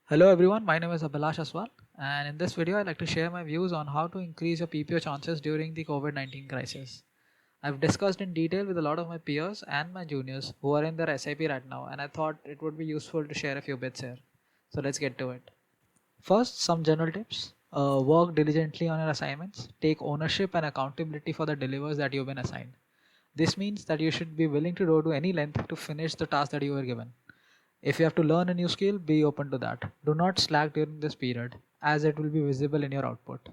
Hello everyone, my name is Abhilash Aswal, and in this video I'd like to share my views on how to increase your PPO chances during the COVID-19 crisis. I've discussed in detail with a lot of my peers and my juniors who are in their SIP right now, and I thought it would be useful to share a few bits here. So let's get to it. First, some general tips. Work diligently on your assignments. Take ownership and accountability for the delivers that you've been assigned. This means that you should be willing to go to any length to finish the task that you were given. If you have to learn a new skill, be open to that. Do not slack during this period, as it will be visible in your output.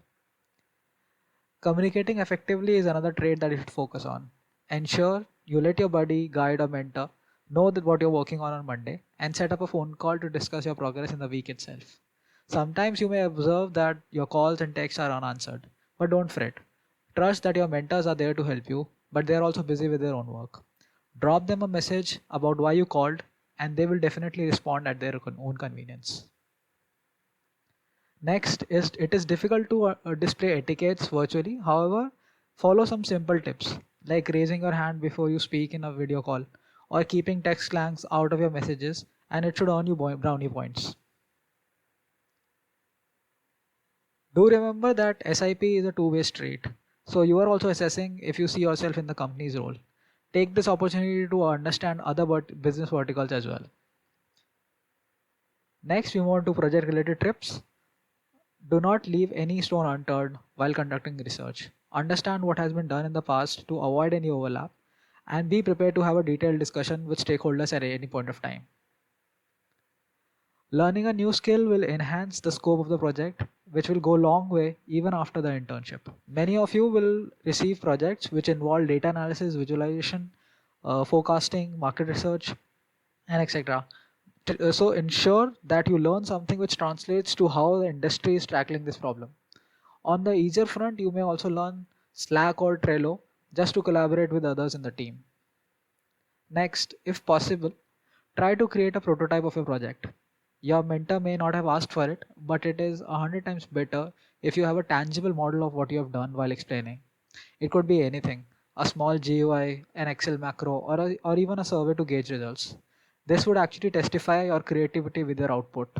Communicating effectively is another trait that you should focus on. Ensure you let your buddy, guide, or mentor know that what you're working on Monday and set up a phone call to discuss your progress in the week itself. Sometimes you may observe that your calls and texts are unanswered, but don't fret. Trust that your mentors are there to help you, but they are also busy with their own work. Drop them a message about why you called, and they will definitely respond at their own convenience. Next is it is difficult to display etiquettes virtually. However, follow some simple tips like raising your hand before you speak in a video call or keeping text slangs out of your messages, and it should earn you brownie points. Do remember that SIP is a two-way street. So you are also assessing if you see yourself in the company's role. Take this opportunity to understand other business verticals as well. Next, we move on to project related trips. Do not leave any stone unturned while conducting research. Understand what has been done in the past to avoid any overlap, and be prepared to have a detailed discussion with stakeholders at any point of time. Learning a new skill will enhance the scope of the project, which will go a long way even after the internship. Many of you will receive projects which involve data analysis, visualization, forecasting, market research, and etc. So ensure that you learn something which translates to how the industry is tackling this problem. On the easier front, you may also learn Slack or Trello just to collaborate with others in the team. Next, if possible, try to create a prototype of your project. Your mentor may not have asked for it, but it is 100 times better if you have a tangible model of what you have done while explaining. It could be anything, a small GUI, an Excel macro, or even a survey to gauge results. This would actually testify your creativity with your output.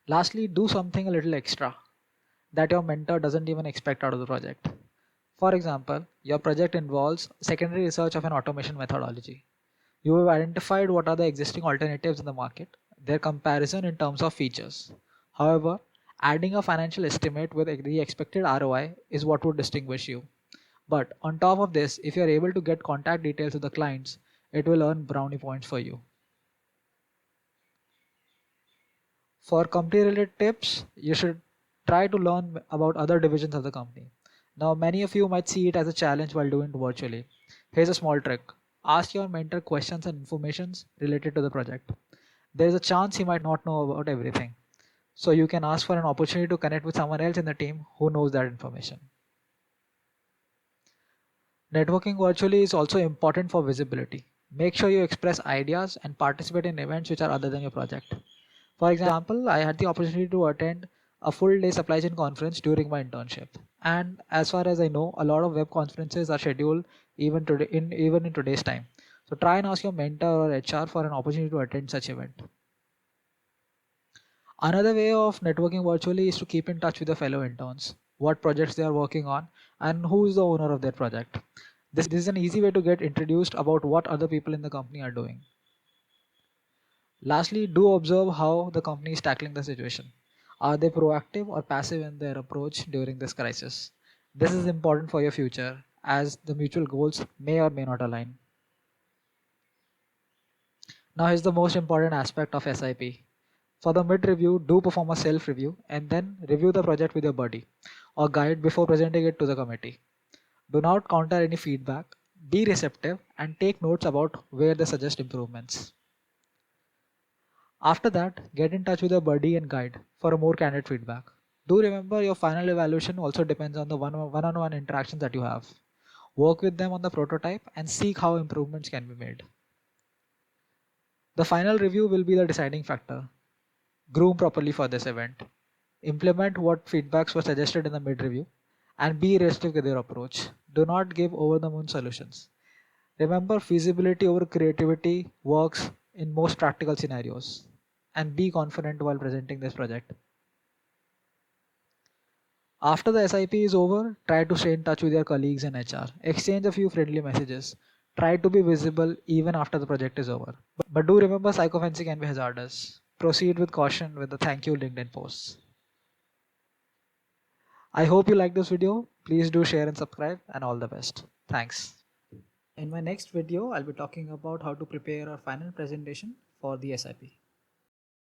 Lastly, do something a little extra that your mentor doesn't even expect out of the project. For example, your project involves secondary research of an automation methodology. You have identified what are the existing alternatives in the market, their comparison in terms of features. However, adding a financial estimate with the expected ROI is what would distinguish you. But on top of this, if you are able to get contact details of the clients, it will earn brownie points for you. For company related tips, you should try to learn about other divisions of the company. Now, many of you might see it as a challenge while doing it virtually. Here's a small trick. Ask your mentor questions and informations related to the project. There is a chance he might not know about everything. So you can ask for an opportunity to connect with someone else in the team who knows that information. Networking virtually is also important for visibility. Make sure you express ideas and participate in events which are other than your project. For example, I had the opportunity to attend a full day supply chain conference during my internship. And as far as I know, a lot of web conferences are scheduled even in today's time. So try and ask your mentor or HR for an opportunity to attend such event. Another way of networking virtually is to keep in touch with your fellow interns, what projects they are working on, and who is the owner of their project. This is an easy way to get introduced about what other people in the company are doing. Lastly, do observe how the company is tackling the situation. Are they proactive or passive in their approach during this crisis? This is important for your future as the mutual goals may or may not align. Now, here's the most important aspect of SIP. For the mid review, do perform a self review and then review the project with your buddy or guide before presenting it to the committee. Do not counter any feedback, be receptive, and take notes about where they suggest improvements. After that, get in touch with your buddy and guide for a more candid feedback. Do remember your final evaluation also depends on the one-on-one interactions that you have. Work with them on the prototype and seek how improvements can be made. The final review will be the deciding factor. Groom properly for this event. Implement what feedbacks were suggested in the mid review and be realistic with your approach. Do not give over the moon solutions. Remember, feasibility over creativity works in most practical scenarios. and be confident while presenting this project. After the SIP is over, try to stay in touch with your colleagues in HR. Exchange a few friendly messages. Try to be visible even after the project is over. But do remember, psychophancy can be hazardous. Proceed with caution with the thank you LinkedIn posts. I hope you like this video. Please do share and subscribe, and all the best. Thanks. In my next video, I'll be talking about how to prepare our final presentation for the SIP.